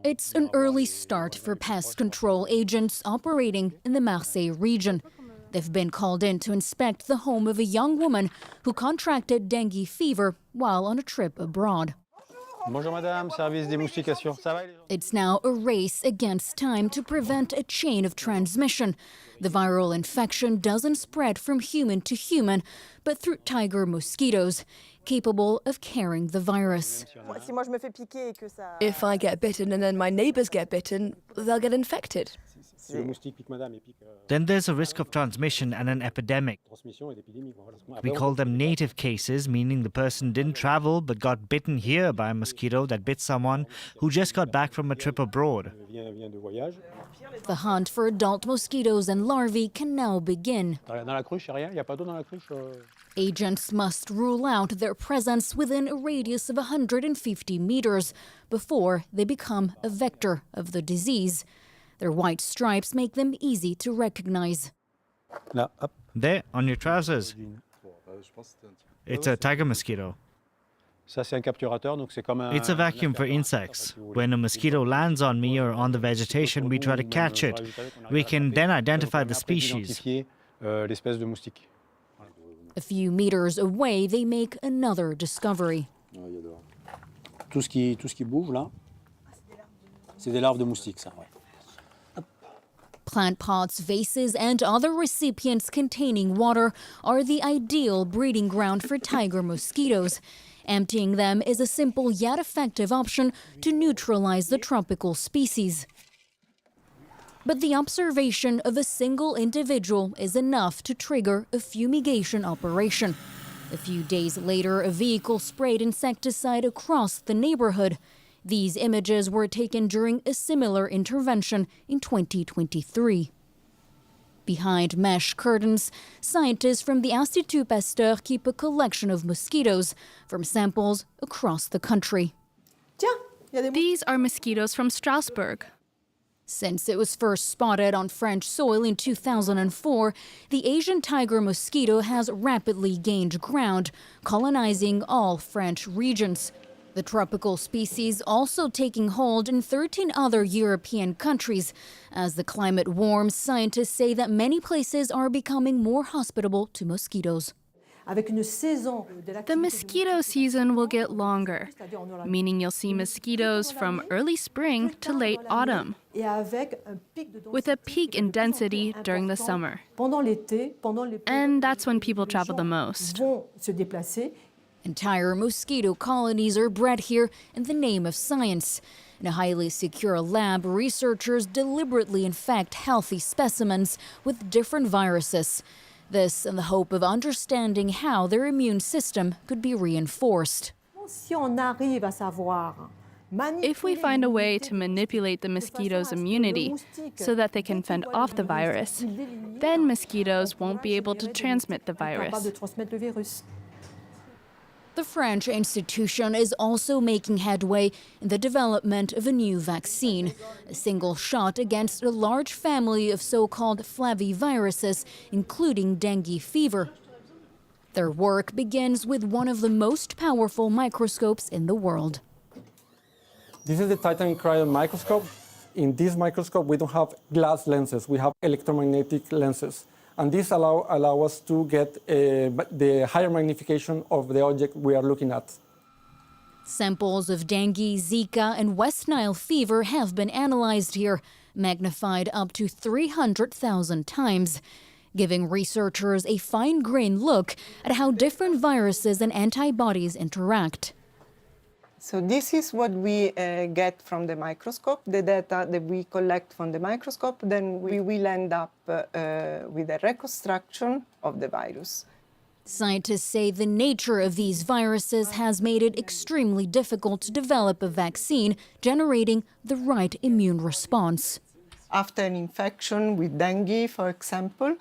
It's an early start for pest control agents operating in the Marseille region. They've been called in to inspect the home of a young woman who contracted dengue fever while on a trip abroad. Bonjour madame, service démoustication. Ça va? It's now a race against time to prevent a chain of transmission. The viral infection doesn't spread from human to human, but through tiger mosquitoes, capable of carrying the virus. If I get bitten and then my neighbors get bitten, they'll get infected. Then there's a risk of transmission and an epidemic. We call them native cases, meaning the person didn't travel but got bitten here by a mosquito that bit someone who just got back from a trip abroad. The hunt for adult mosquitoes and larvae can now begin. Agents must rule out their presence within a radius of 150 meters before they become a vector of the disease. Their white stripes make them easy to recognize. There, on your trousers. It's a tiger mosquito. It's a vacuum for insects. When a mosquito lands on me or on the vegetation, we try to catch it. We can then identify the species. A few meters away, they make another discovery. Tout ce qui bouge là, c'est des larves de moustiques, ça. Plant pots, vases, and other recipients containing water are the ideal breeding ground for tiger mosquitoes. Emptying them is a simple yet effective option to neutralize the tropical species. But the observation of a single individual is enough to trigger a fumigation operation. A few days later, a vehicle sprayed insecticide across the neighborhood. These images were taken during a similar intervention in 2023. Behind mesh curtains, scientists from the Institut Pasteur keep a collection of mosquitoes from samples across the country. These are mosquitoes from Strasbourg. Since it was first spotted on French soil in 2004, the Asian tiger mosquito has rapidly gained ground, colonizing all French regions. The tropical species also taking hold in 13 other European countries. As the climate warms, scientists say that many places are becoming more hospitable to mosquitoes. The mosquito season will get longer, meaning you'll see mosquitoes from early spring to late autumn, with a peak in density during the summer. And that's when people travel the most. Entire mosquito colonies are bred here in the name of science. In a highly secure lab, researchers deliberately infect healthy specimens with different viruses. This in the hope of understanding how their immune system could be reinforced. If we find a way to manipulate the mosquito's immunity so that they can fend off the virus, then mosquitoes won't be able to transmit the virus. The French institution is also making headway in the development of a new vaccine, a single shot against a large family of so-called flaviviruses, including dengue fever. Their work begins with one of the most powerful microscopes in the world. This is the Titan cryo microscope. In this microscope, we don't have glass lenses, we have electromagnetic lenses. And this allow us to get the higher magnification of the object we are looking at. Samples of dengue, Zika, and West Nile fever have been analyzed here, magnified up to 300,000 times, giving researchers a fine-grained look at how different viruses and antibodies interact. So this is what we get from the microscope, the data that we collect from the microscope. Then we will end up with a reconstruction of the virus. Scientists say the nature of these viruses has made it extremely difficult to develop a vaccine generating the right immune response. After an infection with dengue, for example,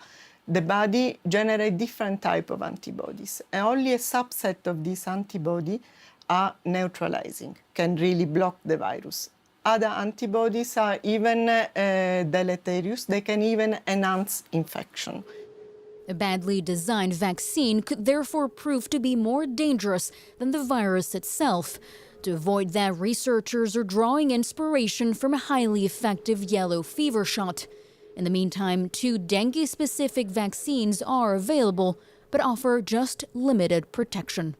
the body generates different types of antibodies. And only a subset of these antibodies are neutralizing, can really block the virus. Other antibodies are even deleterious. They can even enhance infection. A badly designed vaccine could therefore prove to be more dangerous than the virus itself. To avoid that, researchers are drawing inspiration from a highly effective yellow fever shot. In the meantime, 2 dengue-specific vaccines are available, but offer just limited protection.